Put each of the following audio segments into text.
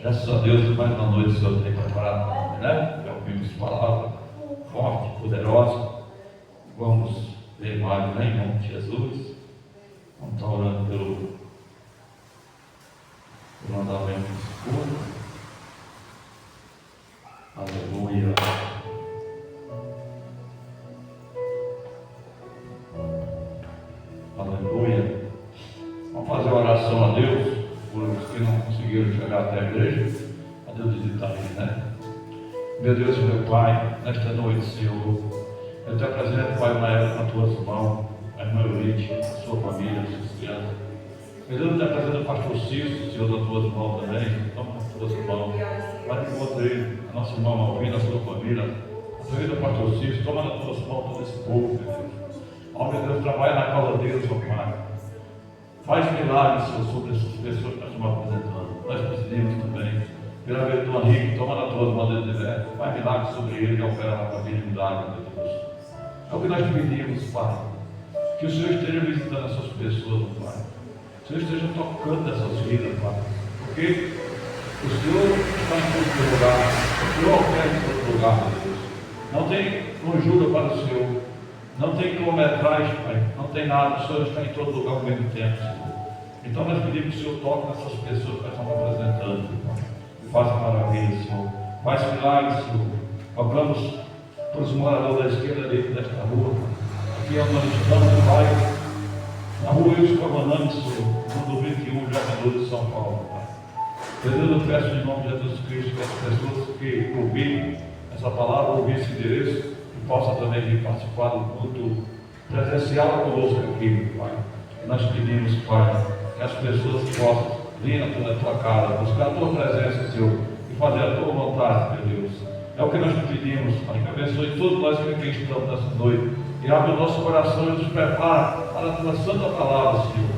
Graças a Deus, mais uma noite o Senhor tem preparado para nós, né? Já ouvimos palavra forte, poderosa. Vamos ler mais, né? Em nome de Jesus. Vamos estar orando pelo andamento escuro. Aleluia. Aleluia. Vamos fazer uma oração a Deus por os que não conseguiram chegar até a igreja. A Deus visitar eles, né? Meu Deus e meu Pai, nesta noite, Senhor, eu te apresento, Pai, uma época nas tuas mãos, a irmã Eurice, a sua família, as suas crianças. Meu Deus, eu te apresento o pastor Cício, Senhor, nas tuas mãos também, toma nas tuas mãos. Pai, que encontrei a nossa irmã Malvina, a sua família, a família do pastor Cício, toma nas tuas mãos todo esse povo, meu Deus. Ó, meu Deus, trabalha na causa deles, ó Pai. Faz milagres, Senhor, sobre essas pessoas que nós estamos apresentando. Nós precisamos também. Pela vez do Henrique, toma nas tuas mãos dele, né? Faz milagres sobre ele e opera na família de milagre, meu Deus. É o que nós te pedimos, Pai. Que o Senhor esteja visitando essas pessoas, Pai. Que o Senhor esteja tocando essas vidas, Pai. Porque o Senhor está em todo lugar. O Senhor opera em todo lugar, meu Deus. Não tem conjura para o Senhor. Não tem quilometragem, Pai. Não tem nada. O Senhor está em todo lugar ao mesmo tempo, Senhor. Então nós pedimos que o Senhor toque nessas pessoas que nós estamos apresentando, Pai. E faça maravilha, Senhor. Faz milagres, Senhor. Rogamos para os moradores da esquerda dentro desta rua. Aqui onde nós estamos, Pai. Na rua Wilson Cavanani, Senhor. Número 21, Jogador de São Paulo, Pai. Deus, eu peço em nome de Jesus Cristo que as pessoas que ouvirem essa palavra, ouvirem esse endereço, que possam também vir participar do culto presencial conosco aqui, Pai. E nós pedimos, Pai, que as pessoas possam vir na tua casa, buscar a tua presença, Senhor, e fazer a tua vontade, meu Deus. É o que nós te pedimos, Pai, que abençoe todos nós que aqui estamos nessa noite, e abre o nosso coração e nos prepara para a tua santa palavra, Senhor.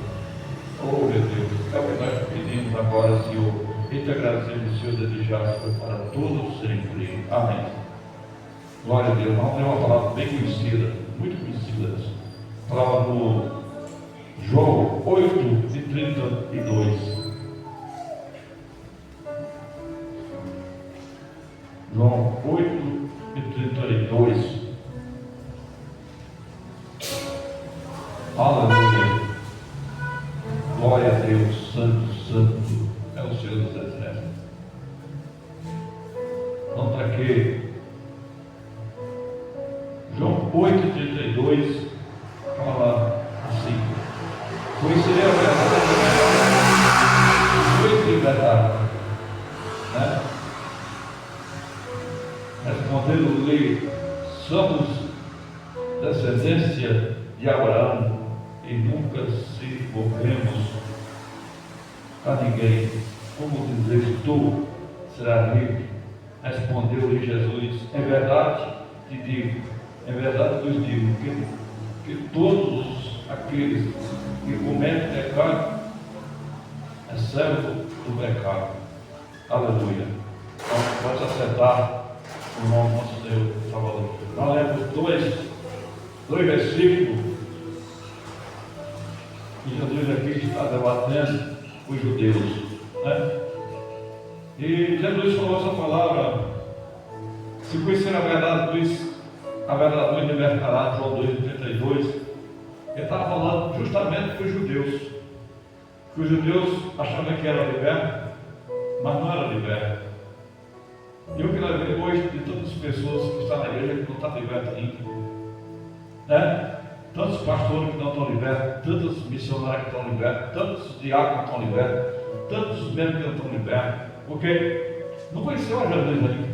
Oh, meu Deus, é o que nós te pedimos agora, Senhor, e te agradecemos, Senhor, desde já, Senhor, para todos sempre. Amém. Glória a Deus. Vamos ler uma palavra bem conhecida, muito conhecida, essa palavra no João 8:32. João 8:32. Aleluia. Glória a Deus. Santo, santo é o Senhor dos Exércitos. Vamos para quê? João 8:32 fala assim: conhecerei a verdade, de verdade, né? Respondendo-lhe, somos descendência de Abraão e nunca se morremos a ninguém. Como dizes tu, será livre? Respondeu-lhe Jesus: em verdade te digo, em verdade vos digo, que todos aqueles que cometem pecado é servo do pecado. Aleluia. Então, pode acertar o nome do nosso Deus Salvador. Nós lemos dois versículos que Jesus aqui está debatendo os judeus, né? E Jesus falou essa palavra: se conhecer a verdade vos libertará. João 2:32. Ele estava falando justamente para os judeus, que os judeus achavam que era liberto, mas não era liberto. E o que nós vemos hoje de todas as pessoas que estão na igreja que não estão libertas ainda, né? Tantos pastores que não estão libertos, tantos missionários que estão libertos, tantos diáconos que estão libertos, tantos membros que não estão libertos, porque não conheceu a Jesus ainda.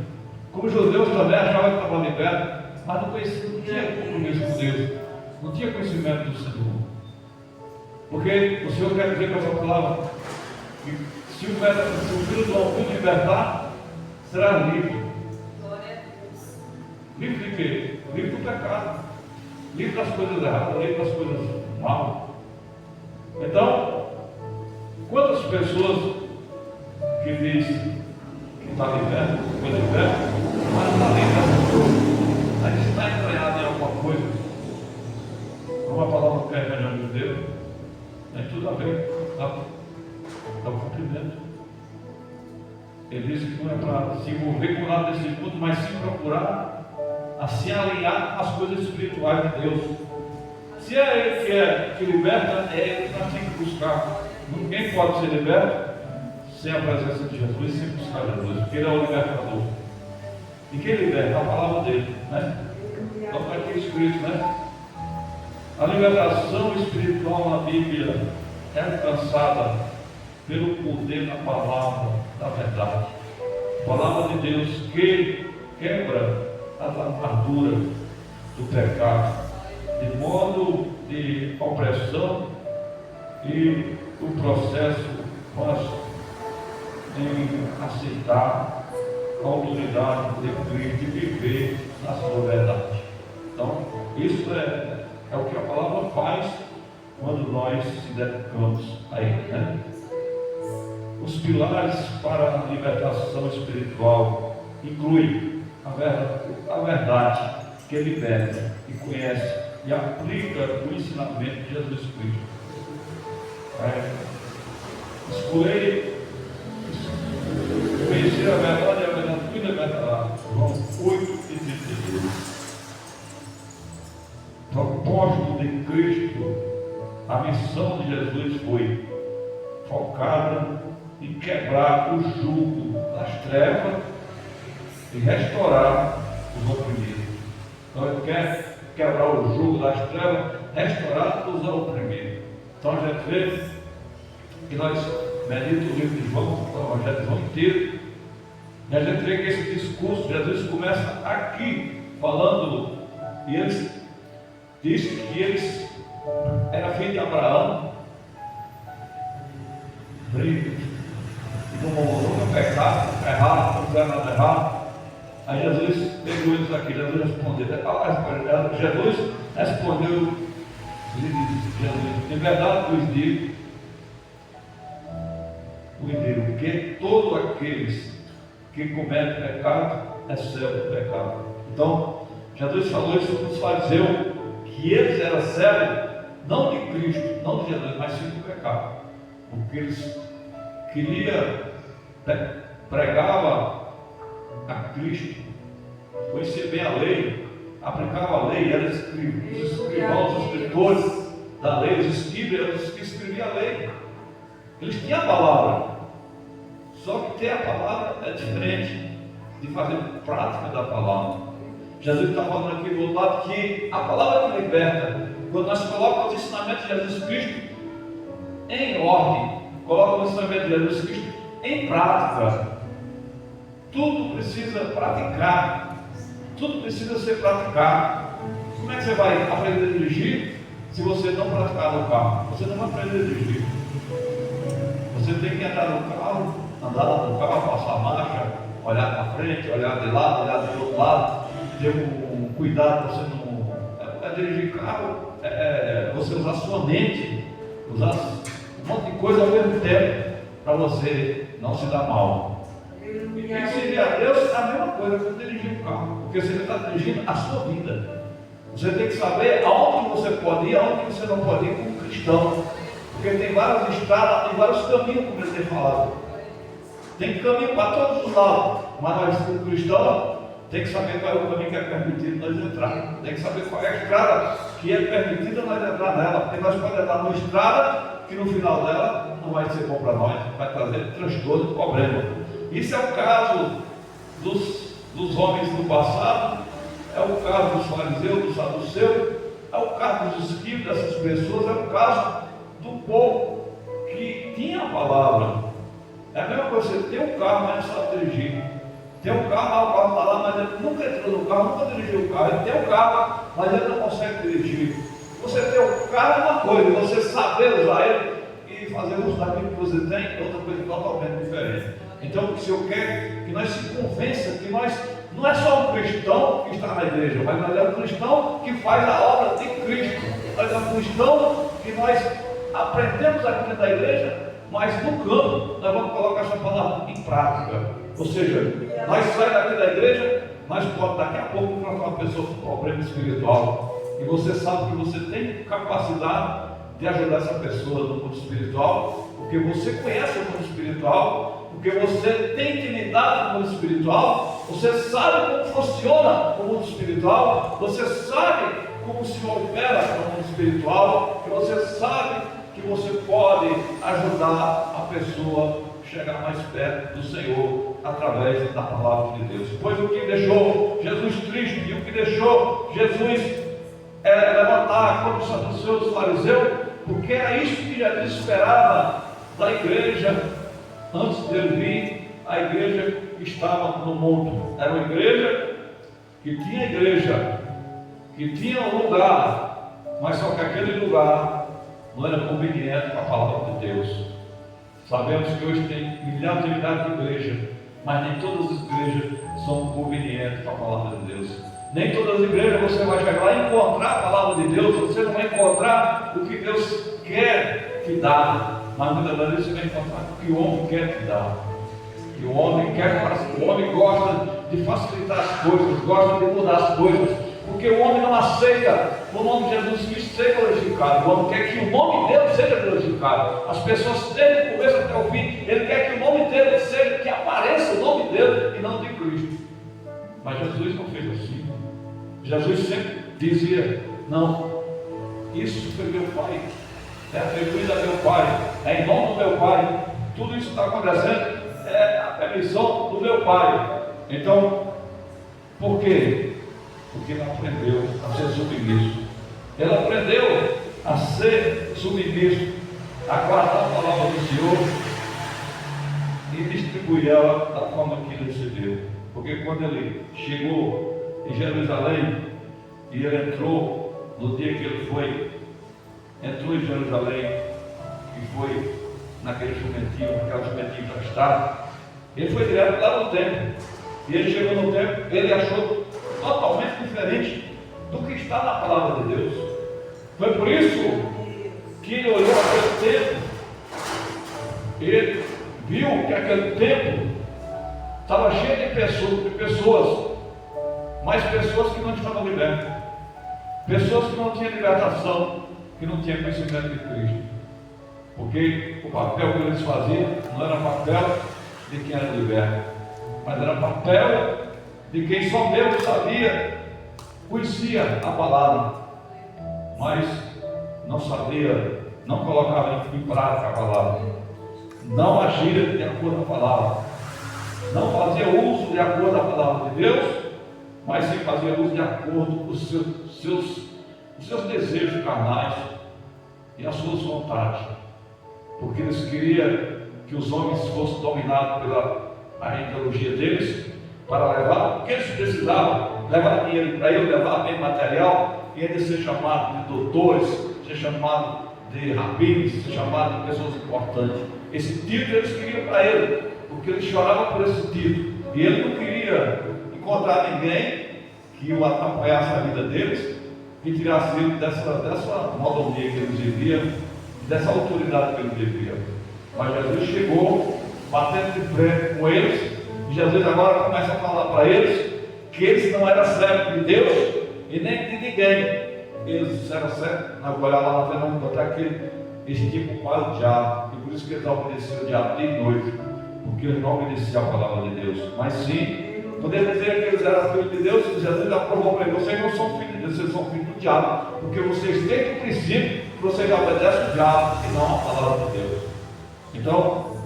Como os judeus também achavam que estavam libertos, mas não conheciam, não tinha compromisso com Deus, não tinha conhecimento do Senhor. Porque o Senhor quer dizer com essa palavra que se o filho do homem libertar, será livre. Livre de quê? Livre do pecado, livre das coisas erradas, livre das coisas mal. Então, quantas pessoas que dizem que está liberto, foi liberto, mas está liberto, aí está entranhado em alguma coisa, uma palavra que é melhor de Deus, tem tudo a ver com o cumprimento. Ele disse que não é para se envolver com nada desse mundo, mas sim procurar a se alinhar às coisas espirituais de Deus. Se é Ele que liberta, é Ele que nós temos que buscar. Ninguém pode ser liberto sem a presença de Jesus, sem buscar Jesus, porque Ele é o libertador. E quem liberta? A palavra dele, né? Então está aqui escrito, né? A libertação espiritual na Bíblia é alcançada pelo poder da palavra da verdade. A palavra de Deus que quebra a armadura do pecado, de modo de opressão, e o processo nós em aceitar a autoridade de Cristo, de viver na sua verdade. Então, isso é o que a palavra faz quando nós se dedicamos a Ele, né? Os pilares para a libertação espiritual incluem a verdade que liberta e conhece e aplica o ensinamento de Jesus Cristo. Escolher conhecer a verdade e a verdade me libertará. João 8:32. Propósito de Cristo, a missão de Jesus foi focada em quebrar o jugo das trevas e restaurar os oprimidos. Então ele quer quebrar o jugo das trevas, restaurar os oprimidos. Então a gente vê que nós meditamos o livro de João, o Evangelho de João inteiro, e a gente vê que esse discurso, Jesus começa aqui falando, e eles disse que eles eram filhos de Abraão, não pecaram, não erraram, não fizeram nada errado. Aí Jesus pegou eles aqui, Jesus respondeu, em verdade vos digo, que todos aqueles que cometem pecado é servo do pecado. Então, Jesus falou isso para os fariseus, que eles eram servos, não de Cristo, não de Jesus, mas sim do pecado. Porque eles pregavam a Cristo, conhecia bem a lei, aplicava a lei, eram os escrivãos, os escritores da lei, os escribas, eram os que escreviam a lei. Eles tinham a palavra, só que ter a palavra é diferente de fazer prática da palavra. Jesus está falando aqui do outro lado que a palavra que liberta, quando nós colocamos os ensinamentos de Jesus Cristo em ordem, colocamos os ensinamentos de Jesus Cristo em prática, tudo precisa praticar, tudo precisa ser praticado. Como é que você vai aprender a dirigir se você não praticar no carro? Você não vai aprender a dirigir. Você tem que entrar no carro, andar lá no carro, passar a marcha, olhar para frente, olhar de lado, olhar do outro lado, ter um cuidado, você não dirigir carro, você usar sua mente, usar um monte de coisa ao mesmo tempo, para você não se dar mal. E servir a Deus é a mesma coisa que dirigir um carro, porque você está dirigindo a sua vida. Você tem que saber aonde você pode ir, aonde você não pode ir como cristão. Porque tem várias estradas, tem vários caminhos, como eu tenho falado. Tem caminho para todos os lados. Mas nós, como cristãos, tem que saber qual é o caminho que é permitido nós entrar. Tem que saber qual é a estrada que é permitida nós entrar nela. Porque nós podemos entrar numa estrada que no final dela não vai ser bom para nós, vai trazer transtorno e problema. Isso é o caso dos homens do passado, é o caso dos fariseus, dos saduceus, é o caso dos escribas, dessas pessoas, é o caso do povo que tinha a palavra. É a mesma coisa, você tem um carro, mas não sabe dirigir. Tem um carro, o carro está lá, mas ele nunca entrou no carro, nunca dirigiu o carro. Ele tem um carro, mas ele não consegue dirigir. Você ter um carro é uma coisa, você saber usar ele e fazer uso daquilo que você tem é outra coisa totalmente diferente. Então, se eu quero que nós se convença que nós não é só um cristão que está na igreja, mas nós é um cristão que faz a obra de Cristo. Nós é um cristão que nós aprendemos aqui dentro da igreja, mas no campo nós vamos colocar essa palavra em prática. Ou seja, nós saímos daqui da igreja, mas pode daqui a pouco encontrar uma pessoa com problema espiritual. E você sabe que você tem capacidade de ajudar essa pessoa no mundo espiritual, porque você conhece o mundo espiritual, Porque você tem intimidade com o mundo espiritual, você sabe como funciona o mundo espiritual, você sabe como se opera no mundo espiritual, que você sabe que você pode ajudar a pessoa a chegar mais perto do Senhor através da palavra de Deus. Pois o que deixou Jesus triste e o que deixou Jesus levantar como os saduceus, os fariseus, porque era isso que Jesus esperava da igreja antes dele vir. A igreja que estava no mundo era uma igreja, que tinha um lugar, mas só que aquele lugar não era conveniente para a palavra de Deus. Sabemos que hoje tem milhares e milhares de igrejas, mas nem todas as igrejas são convenientes para a palavra de Deus. Nem todas as igrejas você vai chegar lá e encontrar a palavra de Deus, você não vai encontrar o que Deus quer te dar, mas muitas vezes você vai encontrar o que o homem quer te dar. Que o homem gosta de facilitar as coisas, gosta de mudar as coisas, porque o homem não aceita o nome de Jesus Cristo ser glorificado. O homem quer que o nome dele seja glorificado. As pessoas, desde o começo até o fim, ele quer que o nome dele seja, que apareça o nome dele e não de Cristo. Mas Jesus não fez assim. Jesus sempre dizia: não, isso foi meu Pai, é atribuído a meu Pai, é em nome do meu Pai, tudo isso está acontecendo, é a permissão do meu Pai. Então, por quê? Porque ele aprendeu a ser submisso. Ele aprendeu a ser submisso, a guardar a palavra do Senhor e distribuir ela da forma que ele recebeu. Porque quando ele chegou em Jerusalém, e ele entrou no dia que ele entrou em Jerusalém, e foi naquele jumentinho, aquela jumentinho emprestado, ele foi direto lá no templo, e ele chegou no templo, ele achou totalmente diferente do que está na palavra de Deus. Foi por isso que ele olhou aquele templo, ele viu que aquele templo estava cheio de pessoas, mas pessoas que não estavam libertas, pessoas que não tinham libertação, que não tinham conhecimento de Cristo, porque o papel que eles faziam não era papel de quem era liberto, mas era papel de quem só Deus sabia, conhecia a palavra, mas não sabia, não colocava em prática a palavra, não agia de acordo com a palavra, não fazia uso de acordo com a palavra de Deus, mas sim fazia uso de acordo com os seus desejos carnais e as suas vontades, porque eles queriam que os homens fossem dominados pela ideologia deles, para levar o que eles precisavam, levar dinheiro para ele, levar bem material, e ele ser chamado de doutores, ser chamado de rabinos, ser chamado de pessoas importantes. Esse título eles queriam para ele, porque ele chorava por esse título, e ele não queria encontrar ninguém que o atrapalhasse a vida deles, que tirasse ele dessa modomia que eles viviam, dessa autoridade que eles viviam. Mas Jesus chegou, batendo de frente com eles, e Jesus agora começa a falar para eles que eles não eram servos de Deus e nem de ninguém. Eles eram servos, na olhar lá na frente, não encontrar aquele tipo para o diabo, e por isso que eles obedeciam o diabo de noite, porque eles não obedeciam a palavra de Deus, mas sim, poder dizer que eles eram filhos de Deus. E Jesus aprovou para eles: vocês não são filhos de Deus, vocês são filhos do diabo, porque vocês desde o princípio vocês obedecem o diabo e não a palavra de Deus. Então,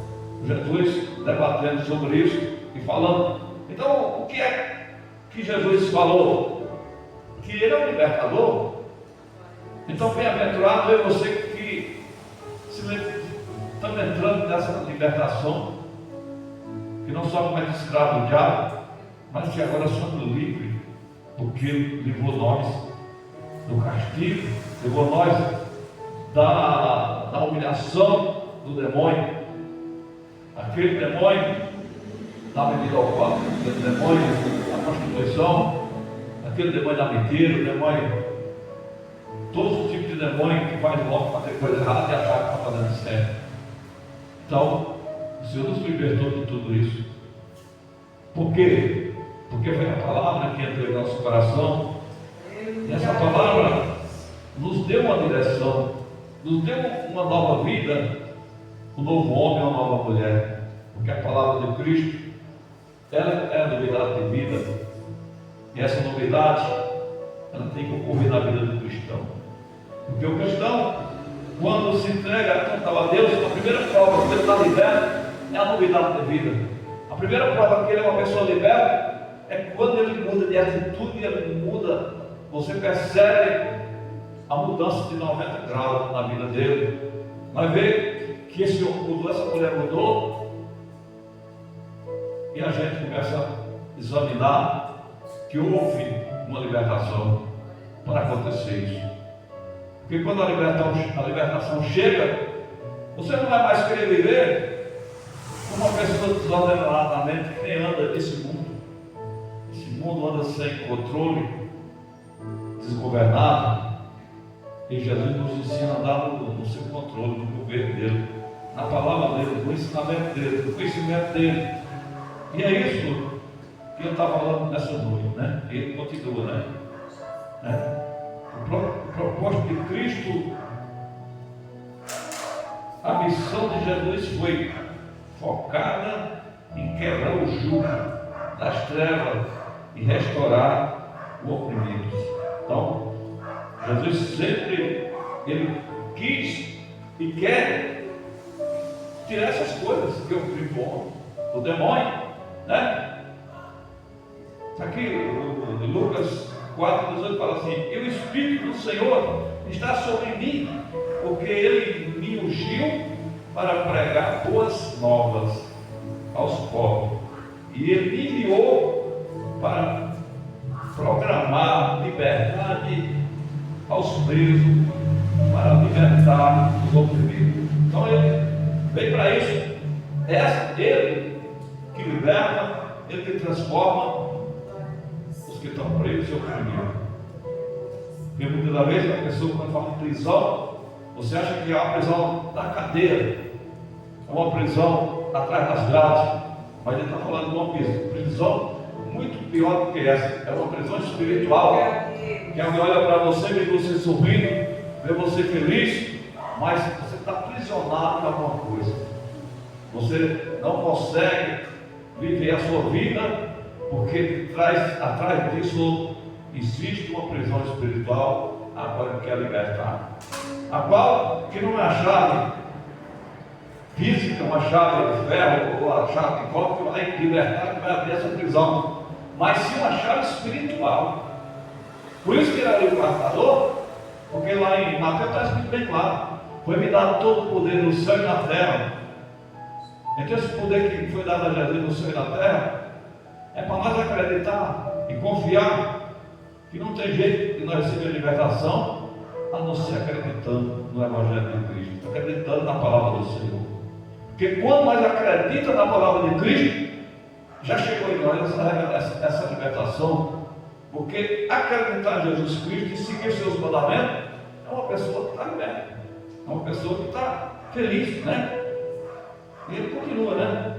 Jesus debatendo sobre isso e falando. Então, o que é que Jesus falou? Que ele é o libertador. Então, bem-aventurado é você que estamos entrando nessa libertação, que não somos mais escravos do diabo, mas que agora somos livres, porque ele livrou nós do castigo, livrou nós da humilhação do demônio, aquele demônio da bebida alcoólica, aquele demônio da prostituição, aquele demônio da mentira, o demônio, todos os tipos de demônio que faz o homem fazer coisa errada e achar que está fazendo certo. Então, o Senhor nos libertou de tudo isso. Por quê? Porque foi a palavra que entrou em nosso coração, e essa palavra nos deu uma direção, nos deu uma nova vida, um novo homem, uma nova mulher. Porque a palavra de Cristo, ela é a novidade de vida. E essa novidade, ela tem que ocorrer na vida do cristão. Porque o cristão, quando se entrega a Deus, a primeira prova que ele está liberto é a novidade de vida. A primeira prova que ele é uma pessoa liberta é quando ele muda de atitude, ele muda, você percebe a mudança de 90 graus na vida dele. Vai ver que esse homem mudou, essa mulher mudou, e a gente começa a examinar que houve uma libertação para acontecer isso. Porque quando a libertação chega, você não vai mais querer viver como uma pessoa desordenadamente que nem anda nesse mundo. Esse mundo anda sem controle, desgovernado. E Jesus nos ensina a andar no seu controle, no governo dele, na palavra dele, no ensinamento dele, no conhecimento dele. E é isso que ele está falando nessa noite, né? E ele continua, né? O propósito de Cristo, a missão de Jesus foi focada em quebrar o jugo das trevas e restaurar o oprimido. Então, Jesus sempre, ele quis e quer tirar essas coisas que oprimem o homem, o demônio, né? Aqui, o Lucas 4:18 fala assim: e o Espírito do Senhor está sobre mim, porque Ele me ungiu para pregar boas novas aos pobres, e Ele me enviou para proclamar liberdade aos presos, para libertar os oprimidos. Então Ele veio para isso. Ele que liberta, Ele que transforma os que estão presos e oprimidos. Porque muitas das vezes a pessoa, quando fala de prisão, você acha que é uma prisão da cadeia, é uma prisão atrás das grades, mas ele está falando de uma prisão muito pior do que essa. É uma prisão espiritual, que alguém olha para você, vê você sorrindo, vê você feliz, mas você está aprisionado em alguma coisa. Você não consegue viver a sua vida, porque atrás disso existe uma prisão espiritual, a qual ele quer libertar. A qual, que não é a chave física, uma chave de ferro ou a chave de cobre que vai libertar, que vai abrir essa prisão, mas sim uma chave espiritual. Por isso que ele era o libertador, porque lá em Mateus está escrito bem claro: foi-me dado todo o poder no céu e na terra. Então esse poder que foi dado a Jesus no céu e na terra é para nós acreditar e confiar que não tem jeito de nós receber a libertação a não ser acreditando no Evangelho de Cristo, acreditando na palavra do Senhor. Porque quando nós acreditamos na palavra de Cristo, já chegou em nós essa libertação. Porque acreditar em Jesus Cristo e seguir seus mandamentos é uma pessoa que está liberta, é uma pessoa que está feliz, né? E ele continua, né?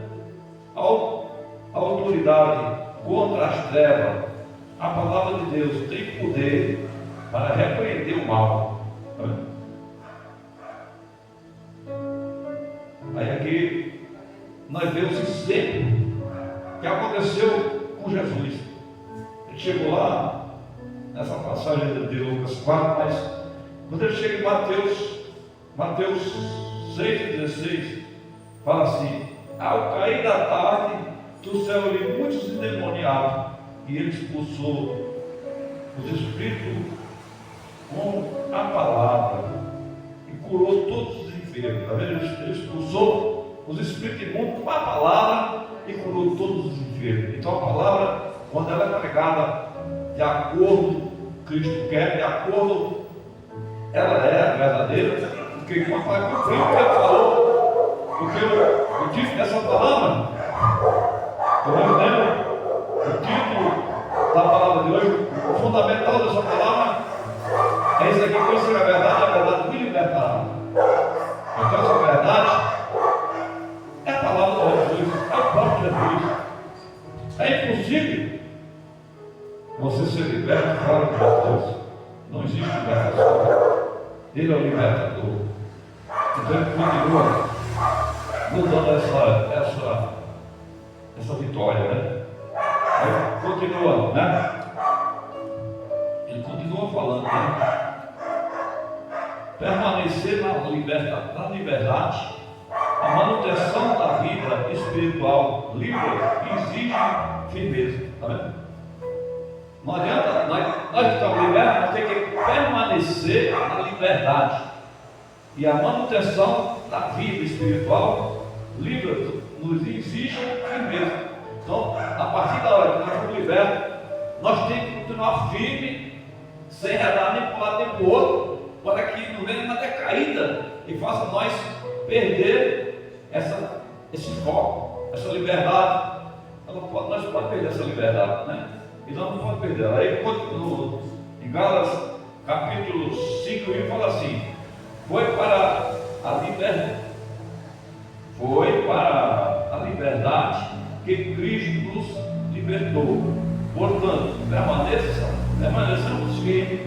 A autoridade contra as trevas, a palavra de Deus tem poder para repreender o mal. Aí aqui nós vemos esse exemplo que aconteceu com Jesus. Ele chegou lá, nessa passagem de Lucas 4, mas quando ele chega em Mateus 6,16, fala assim: ao cair da tarde, trouxeram-lhe muitos endemoniados, e ele expulsou os espíritos com a palavra e curou todos os enfermos. Está vendo? Ele expulsou os espíritos imundos com a palavra e curou todos os enfermos. Então a palavra, quando ela é pregada de acordo com o que Cristo quer, de acordo, ela é verdadeira, porque enquanto vai cumprir o que ele falou, porque o título dessa palavra, eu não lembro, o título da palavra de hoje, o fundamental dessa palavra é isso aqui: conhecer a verdade me libertará. Então essa verdade é a palavra de Jesus, é o próprio Jesus. É impossível você ser liberto fora de Jesus. Não existe libertação. Ele é o libertador. Então ele continua nos dando essa essa vitória, né? Aí continua, né? Ele continua falando, né? Permanecer na liberdade, a manutenção da vida espiritual livre exige firmeza, tá vendo? Não adianta, nós que estamos libertos, nós temos que permanecer na liberdade. E a manutenção da vida espiritual livre nos exige firmeza. Então, a partir da hora que nós estamos libertos, nós temos que continuar firme, sem redar nem para um lado nem para o outro, para que não venha uma decaída e faça nós perder esse foco, essa liberdade. Nós podemos perder essa liberdade, né? E nós não podemos perder. Aí, em Gálatas, capítulo 5, ele fala assim: foi para a liberdade que Cristo nos libertou. Portanto, permaneçamos firmes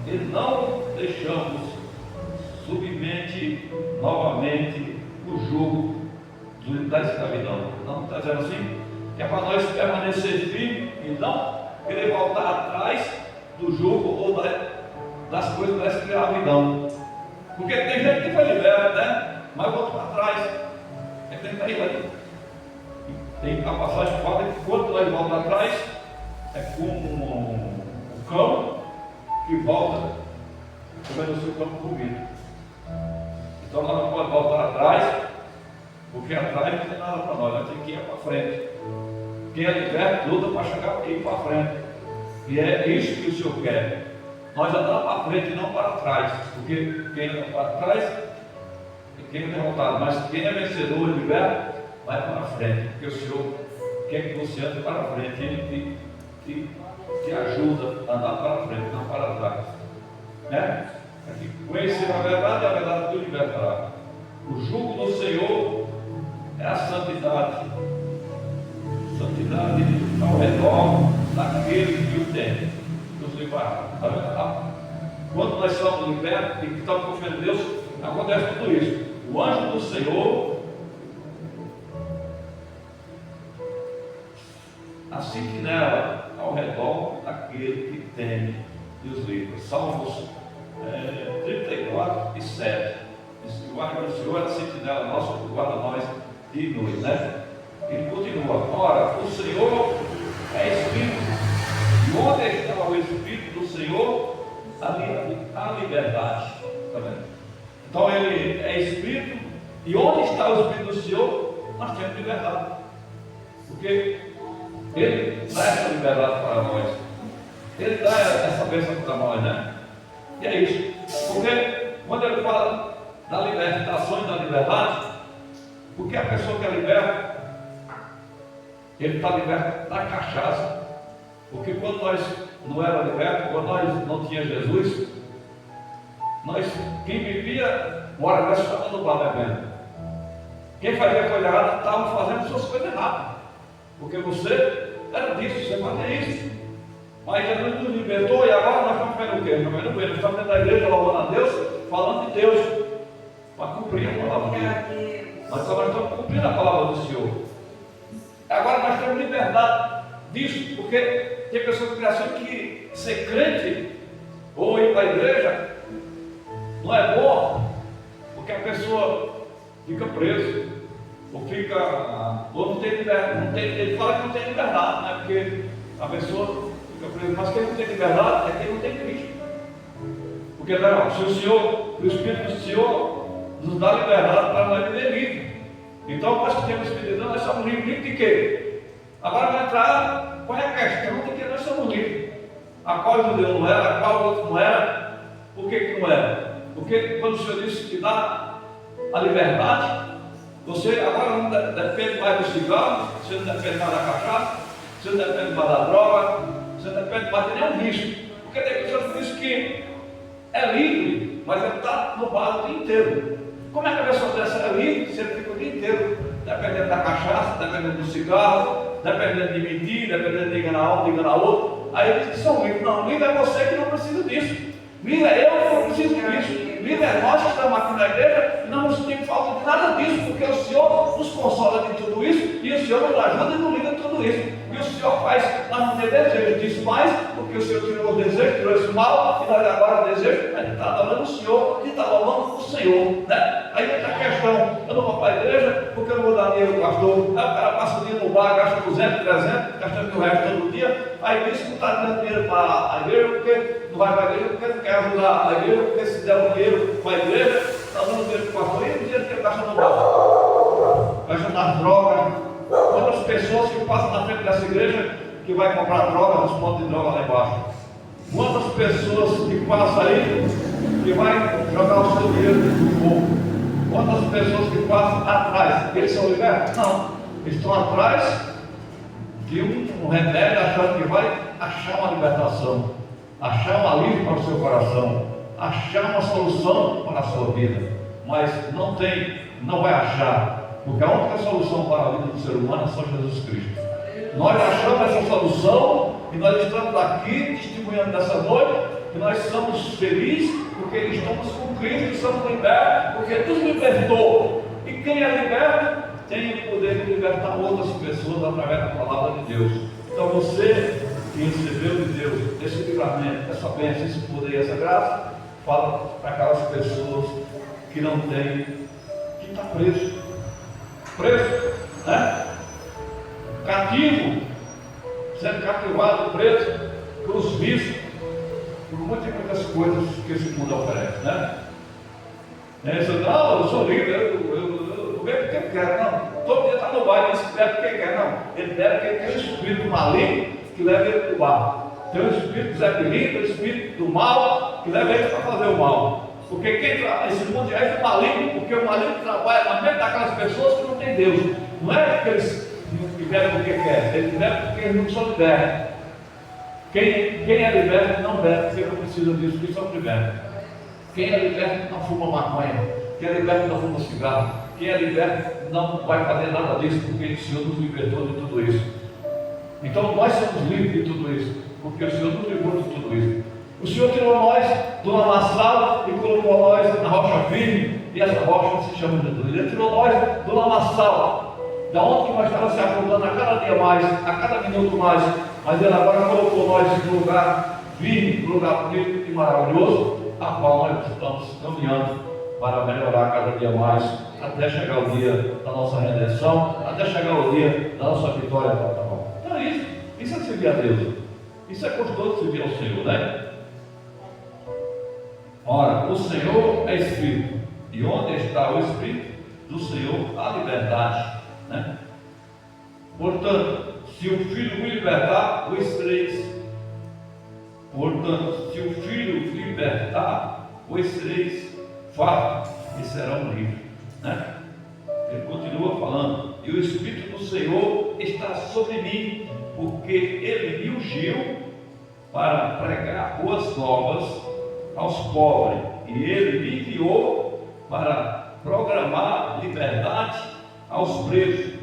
e não deixamos submeter novamente o jugo da escravidão. Não está dizendo assim? Que é para nós permanecer firmes e não querer voltar atrás do jugo ou das coisas da escravidão. Porque tem gente que foi liberta, né? Mas volta para trás. É que tem que ir ali. Tem a passagem que fala que quando nós voltamos atrás, é como um cão que volta comendo o seu campo comido. Então nós não podemos voltar atrás, porque atrás não tem nada para nós temos que ir para frente. Quem é liberto luta para chegar e ir para frente. E é isso que o Senhor quer. Nós andamos para frente e não para trás. Porque quem anda para trás é quem é derrotado. Mas quem é vencedor e liberto vai para frente. Porque o Senhor quer que você ande para frente. Ele te ajuda a andar para frente, não para trás. Né? Conhecer a verdade te libertará. O jugo do Senhor é a santidade. Santidade ao redor daquele que o tem. Nos livrar. Quando nós somos libertos e estamos confiando em Deus, acontece tudo isso. O anjo do Senhor, a sentinela ao redor daquele que teme e os livra. Salmos 34 e 7. Diz que o anjo do Senhor é a sentinela nossa que guarda nós de noite, né? Ele continua: ora, o Senhor é Espírito, e onde está o Espírito do Senhor, ali há liberdade. Tá vendo? Então ele é Espírito, e onde está o Espírito do Senhor, nós temos liberdade. Porque Ele dá essa liberdade para nós, Ele dá essa bênção para nós, né? E é isso. Porque quando ele fala da libertação e da liberdade, porque a pessoa que é liberta, ele está liberto da cachaça. Porque quando nós não éramos libertos, quando nós não tínhamos Jesus, quem vivia, uma hora dessa estava no bar bebendo. Quem fazia coisa errada estava fazendo suas coisas erradas. Porque você era disso, você fazia isso. Mas Jesus nos libertou e agora nós estamos fazendo o quê? Nós estamos dentro da igreja louvando a Deus, falando de Deus, para cumprir a palavra dele. Nós estamos cumprindo a palavra do Senhor. Agora nós temos liberdade disso, porque tem pessoas que acham que ser crente ou ir para a igreja não é bom, porque a pessoa fica presa, ou não tem liberdade. Ele fala que não tem liberdade, né? Porque a pessoa fica presa, mas quem não tem liberdade é quem não tem Cristo. Porque não, se o Espírito do Senhor nos dá liberdade para nós viver livre. Então nós que temos Espírito de Deus, nós somos livres de quê? Agora vai entrar, qual é a questão de que nós somos livres? A qual o judeu não era, a qual o outro não era? Por que não era? Porque quando o Senhor disse que dá a liberdade, você agora não depende mais do cigarro, você não depende mais da cachaça, você não depende mais da droga, você não depende mais de nenhum vício. Porque tem pessoas que dizem que é livre, mas ele está no bar o dia inteiro. Como é que a pessoa dessa é livre se ele fica o dia inteiro dependendo da cachaça, dependendo do cigarro, dependendo de mentir, dependendo de enganar um, de enganar outro? Aí eles dizem que são livres. Não, livre é você que não precisa disso. Livre é eu que não preciso disso. livre é nós que estamos aqui na igreja e não nos tem falta de nada disso, porque o Senhor nos consola de tudo isso e o Senhor nos ajuda e nos livra de tudo isso. E o Senhor faz nós não ter desejo disso mais, porque o Senhor tirou o desejo, tirou esse mal, e nós agora o desejo é de estar adorando o Senhor e estar louvando o Senhor, né? Aí entra a questão: eu não vou para a igreja porque eu não vou dar dinheiro ao pastor. Aí o cara passa o dia no bar, gasta 200, 300, gastando o resto todo dia. Aí diz que não está dando dinheiro para a igreja porque não vai para a igreja, porque não quer ajudar a igreja, porque se der o dinheiro para a igreja, está dando dinheiro para o pastor, e o dinheiro que ele gasta no bar, gasta nas drogas. Quantas pessoas que passam na frente dessa igreja que vai comprar droga nos pontos de droga lá embaixo? Quantas pessoas que passam aí que vai jogar o seu dinheiro no fogo? Quantas pessoas que passam atrás? Eles são libertos? Não. Eles estão atrás de um remédio, achando que vai achar uma libertação, achar um alívio para o seu coração, achar uma solução para a sua vida. Mas não tem, não vai achar. Porque a única solução para a vida do ser humano é só Jesus Cristo. Nós achamos essa solução e nós estamos aqui testemunhando nessa noite que nós somos felizes porque estamos com Cristo e somos libertos porque nos libertou. E quem é liberto tem o poder de libertar outras pessoas através da palavra de Deus. Então você que recebeu de Deus esse livramento, essa bênção, esse poder e essa graça, fala para aquelas pessoas que não têm, que está preso, né? Cativo, sendo cativado, preso pelos vícios, por muitas coisas que esse mundo oferece, né? Não, eu sou livre, eu bebo porque eu quero, não. Todo dia está no bar, ele bebe porque quer, não. Ele bebe porque tem um espírito maligno que leva ele para o bar. Tem um espírito Zé Pilinha, tem um espírito do mal que leva ele para fazer o mal. Porque quem trabalha nesse mundo já é maligno, porque o maligno trabalha na mente daquelas pessoas que não têm Deus. Não é porque eles bebem porque querem, eles bebem porque eles não são libertos. Quem é liberto não bebe, porque não precisa disso, que só bebe. Quem é liberto não fuma maconha, quem é liberto não fuma cigarro, quem é liberto não vai fazer nada disso, porque o Senhor nos libertou de tudo isso. Então nós somos livres de tudo isso, porque o Senhor nos livrou de tudo isso. O Senhor tirou nós do lamaçal e colocou nós na rocha firme, e essa rocha se chama Jesus. Ele tirou nós do lamaçal, da onde nós estávamos se afundando a cada dia mais, a cada minuto mais, mas Ele agora colocou nós no lugar firme, no lugar bonito e maravilhoso, a qual nós estamos caminhando para melhorar cada dia mais, até chegar o dia da nossa redenção, até chegar o dia da nossa vitória total. Então é isso é servir a Deus, isso é gostoso servir ao Senhor, né? Ora, o Senhor é Espírito, e onde está o Espírito do Senhor, há liberdade, né? Portanto, se o Filho me libertar, vos sereis. Portanto, se o Filho libertar, vos sereis fartos e serão livres, né? Ele continua falando: e o Espírito do Senhor está sobre mim, porque Ele me ungiu para pregar boas novas aos pobres, e Ele me enviou para proclamar liberdade aos presos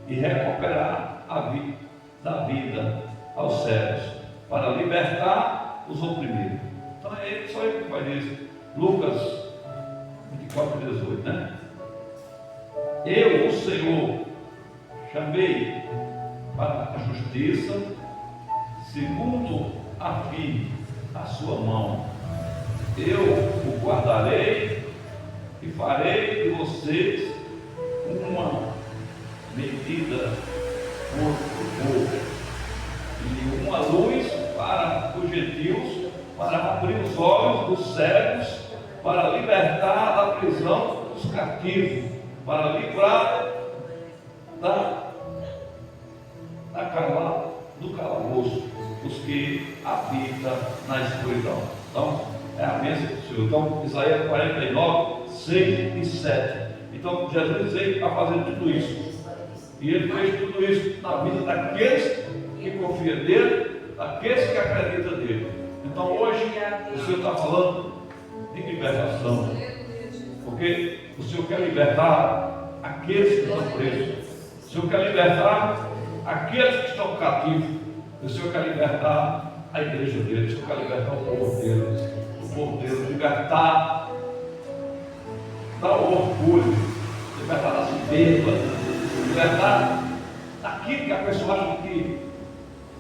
e recuperar da vida aos cegos, para libertar os oprimidos. Então é só ele que faz isso. Lucas 24, 18, né? Eu, o Senhor, chamei para a justiça, segundo afirme a sua mão. Eu o guardarei e farei de vocês uma medida por povo e uma luz para os gentios, para abrir os olhos dos cegos, para libertar da prisão os cativos, para livrar do calabouço os que habitam na escuridão. Então, é a bênção do Senhor. Então, Isaías 49, 6 e 7. Então, Jesus veio a fazer tudo isso. E Ele fez tudo isso na vida daqueles que confiam nele, daqueles que acreditam nele. Então, hoje, o Senhor está falando de libertação. Porque o Senhor quer libertar aqueles que estão presos. O Senhor quer libertar aqueles que estão cativos. O Senhor quer libertar a igreja dele. O Senhor quer libertar o povo dele. O povo dele, libertar libertar o orgulho, libertar das soberba, libertar daquilo que a pessoa acha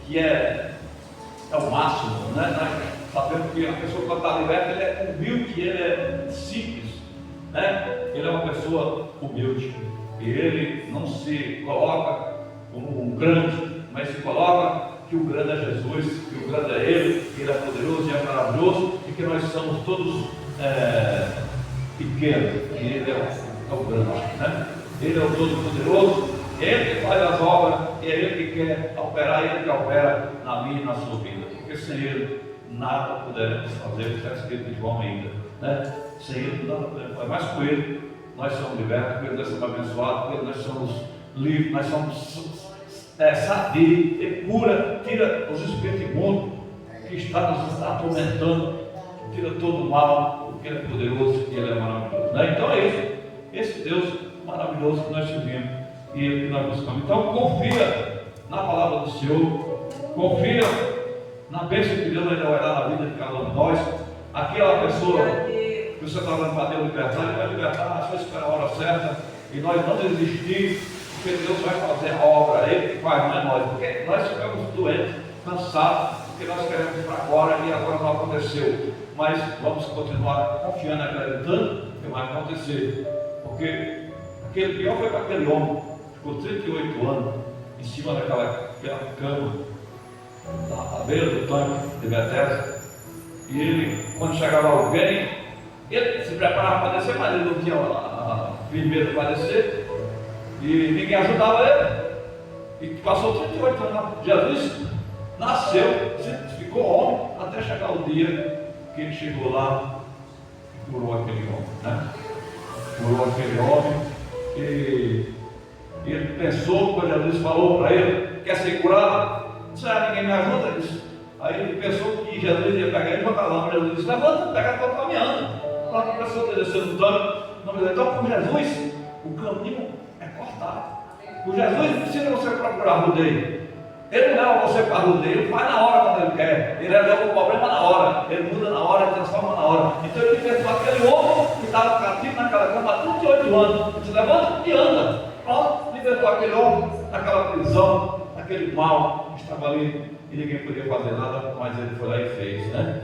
que é o máximo, né? Nós sabemos que a pessoa quando está liberta, ele é humilde, ele é simples, né? Ele é uma pessoa humilde, e ele não se coloca como um grande, mas se coloca que o grande é Jesus, que o grande é Ele, que Ele é poderoso e é maravilhoso, e que nós somos todos pequenos, e Ele é o grande, né? Ele é o Todo-Poderoso, Ele que faz as obras, e é Ele que quer operar, Ele que opera na minha e na sua vida, porque sem Ele nada poderemos fazer, está escrito em João ainda, né? Sem Ele nada poderemos fazer, mas com Ele nós somos libertos, com Ele nós somos abençoados, com Ele nós somos livres, nós somos sadios, Ele cura, tira os espíritos imundos que está nos atormentando, tira todo o mal, porque Ele é poderoso e Ele é maravilhoso, né? Então é isso, esse Deus maravilhoso que nós servimos e Ele que nós buscamos. Então confia na palavra do Senhor, confia na bênção que Deus ainda vai dar na vida de cada um de nós. Aquela pessoa que você está dando para Deus libertar, Ele vai libertar, mas só esperar a hora certa e nós não desistir, porque Deus vai fazer a obra, Ele que faz, não é nós, porque nós ficamos doentes, cansados, porque nós queremos para agora e agora não aconteceu, mas vamos continuar confiando, acreditando que vai acontecer, porque aquele pior foi para aquele homem, ficou 38 anos em cima daquela cama, à beira do tanque de Betesda, e ele, quando chegava alguém, ele se preparava para descer, mas ele não tinha a firmeza para descer, e ninguém ajudava ele, e passou 38 anos. Jesus nasceu, ficou homem, até chegar o dia que ele chegou lá e curou aquele homem, né? Curou aquele homem, e ele pensou, quando Jesus falou para ele, quer ser curado? Será que ninguém me ajuda nisso? Aí ele pensou que Jesus ia pegar ele e jogar lá, mas Jesus disse, levanta, pega a tua caminhando. Para que a pessoa esteja descendo tanto. Então com Jesus, o caminho é cortado. O Jesus não precisa você procurar rodeio. Ele não leva você para rodeio, ele faz na hora quando ele quer. Ele resolve o problema na hora, ele muda na hora, ele transforma na hora. Então ele libertou aquele homem que estava cativo naquela cama há 38 anos. Ele se levanta e anda. Pronto, libertou aquele homem daquela prisão, daquele mal que estava ali e ninguém podia fazer nada, mas ele foi lá e fez, né?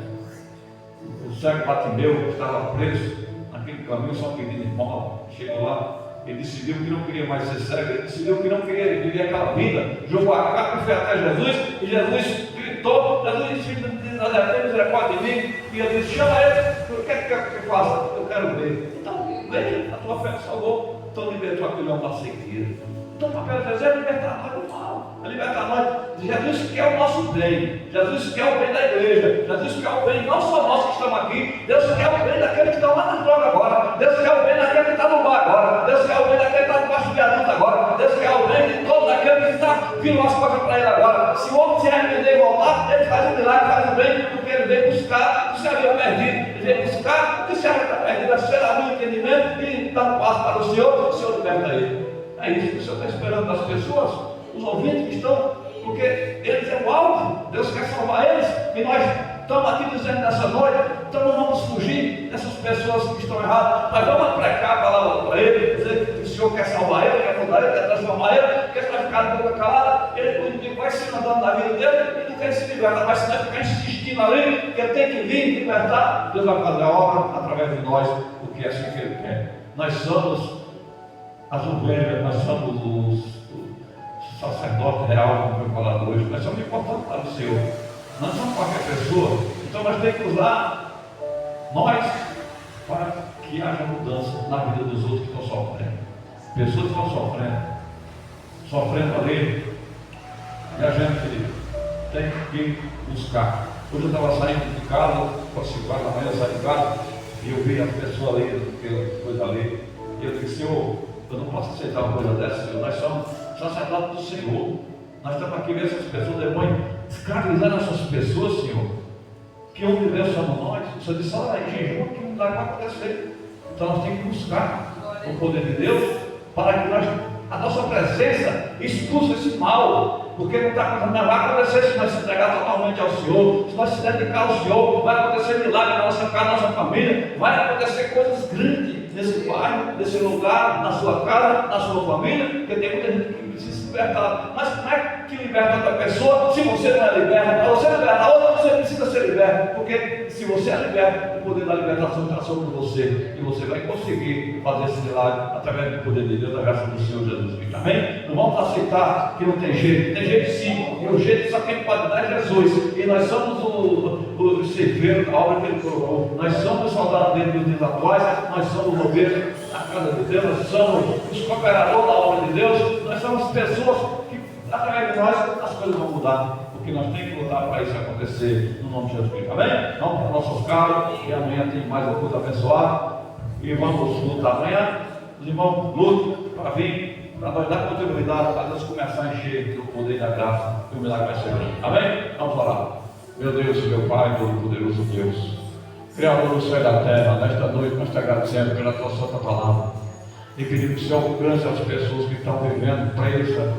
O cego Bartimeu, que estava preso naquele caminho, só pedindo esmola, chegou lá, ele decidiu que não queria mais ser cego, ele decidiu que não queria viver aquela vida, jogou a capa e foi até Jesus, e Jesus gritou, Jesus, filho de Nazaré, tem misericórdia de mim, e ele disse, chama ele, o que é que eu faço? Eu quero ver. Então, veja, a tua fé salvou, então libertou aquele homem da cegueira. Então o papel de Jesus é libertar nós do mal, é libertar nós. Jesus quer o nosso bem, Jesus quer o bem da igreja, Jesus quer o bem não só nós que estamos aqui, Deus quer o bem daquele que está lá na droga agora, Deus quer o bem daquele que está no bar agora, Deus quer o bem daquele que está debaixo do viaduto agora, Deus quer o bem de todo aquele que está vindo as costas para ele agora. Se o homem se arrepender e voltar, ele faz um milagre, faz o bem, porque ele veio buscar o que se havia perdido, ele veio buscar o que se havia perdido, a ser a luz, entendimento e dar um passo para o Senhor liberta ele. É isso que o Senhor está esperando das pessoas, os ouvintes que estão, porque eles é o alvo, Deus quer salvar eles, e nós estamos aqui dizendo nessa noite, então não vamos fugir dessas pessoas que estão erradas, mas vamos pregar a palavra para ele, dizer que o Senhor quer salvar ele, quer mudar ele, quer transformar ele, quer ficar de boca calada, ele vai se andando na vida dele e não quer se libertar, mas se nós ficar insistindo ali, que ele tem que vir libertar, Deus vai fazer a obra através de nós, porque é assim que ele quer. Nós somos as ovelhas, nós somos os sacerdotes real, como eu falado hoje, nós somos importantes para o Senhor, não somos qualquer pessoa, então nós temos que usar nós para que haja mudança na vida dos outros que estão sofrendo, pessoas que estão sofrendo ali, e a gente tem que buscar. Hoje eu estava saindo de casa, fosse 4 da manhã, eu saí de casa, e eu vi as pessoas ali, aquela coisa ali, e eu disse, Senhor, eu não posso aceitar uma coisa dessa, Senhor. Nós somos sacerdotes do Senhor. Nós estamos aqui vendo essas pessoas, demônio, escravizando essas pessoas, Senhor. Que onde Deus somos nós. O Senhor disse, olha, em jejum que não dá para acontecer. Então nós temos que buscar o poder de Deus para que a nossa presença expulse esse mal. Porque não vai acontecer se nós se entregar totalmente ao Senhor, se nós se dedicar ao Senhor, vai acontecer milagre na nossa casa, na nossa família, vai acontecer coisas grandes. nesse bairro, nesse lugar, na sua casa, na sua família, porque tem muita gente que precisa se libertar. Mas como é que liberta outra pessoa se você não é liberto? Para você libertar outra, você precisa ser liberto, porque se você é liberto, o poder da libertação está sobre você, e você vai conseguir fazer esse milagre através do poder de Deus, da graça do Senhor Jesus Cristo. Amém? Não vamos aceitar que não tem jeito sim, e o jeito só quem pode dar é Jesus, e nós somos o cerveiro da obra que Ele colocou, nós somos os soldados dele dos dias atuais, nós somos os obreiros da casa de Deus, nós somos os cooperadores da obra de Deus, nós somos pessoas que através de nós as coisas vão mudar, porque nós temos que lutar para isso acontecer no nome de Jesus Cristo. Amém? Vamos para nossos carros, e amanhã tem mais uma coisa abençoada, e vamos lutar amanhã. Os irmãos lutam para vir, para nós dar continuidade, para Deus começar a encher do poder e da graça, e o milagre vai ser grande. Amém? Vamos orar. Meu Deus, meu Pai, todo-poderoso Deus, Criador do céu e da terra, nesta noite nós te agradecemos pela tua santa palavra e pedimos que o Senhor alcance as pessoas que estão vivendo presas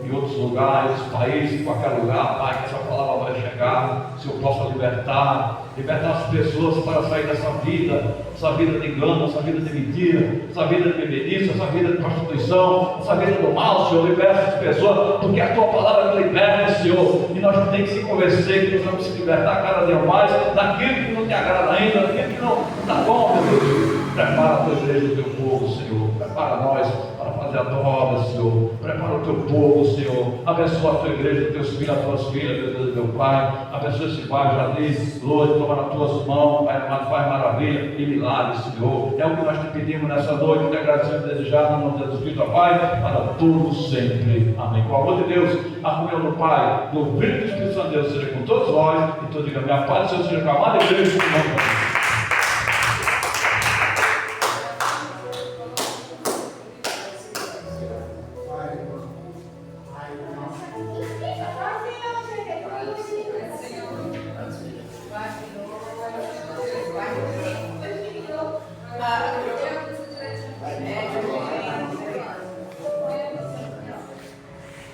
em outros lugares, países, em qualquer lugar, Pai, que essa palavra vai chegar, que o Senhor possa libertar as pessoas para sair dessa vida de engano, essa vida de mentira, essa vida de bebedice, essa vida de prostituição, essa vida do mal, Senhor, liberta essas pessoas, porque a tua palavra liberta, Senhor, e nós temos que se convencer que nós vamos se libertar cada dia mais daquilo que não te agrada ainda, daquilo que não está bom, meu Deus. Prepara a tua igreja, o teu povo, Senhor, prepara nós para fazer a tua obra, Senhor, prepara o teu povo, Senhor, abençoa a tua igreja, teus filhos, as tuas filhas, meu Deus, meu Pai, abençoa esse bairro, Jardim, Lourdes, toma nas tuas mãos, Pai amado, faz maravilha e milagre, Senhor, é o que nós te pedimos nessa noite, te agradecemos e desejamos no nome de Jesus Cristo, Pai, para tudo sempre, amém. Com o amor de Deus, a comunhão do Pai, do Filho e do Espírito Santo de Deus seja com todos nós, e todos digam, minha paz do Senhor seja com a amada igreja,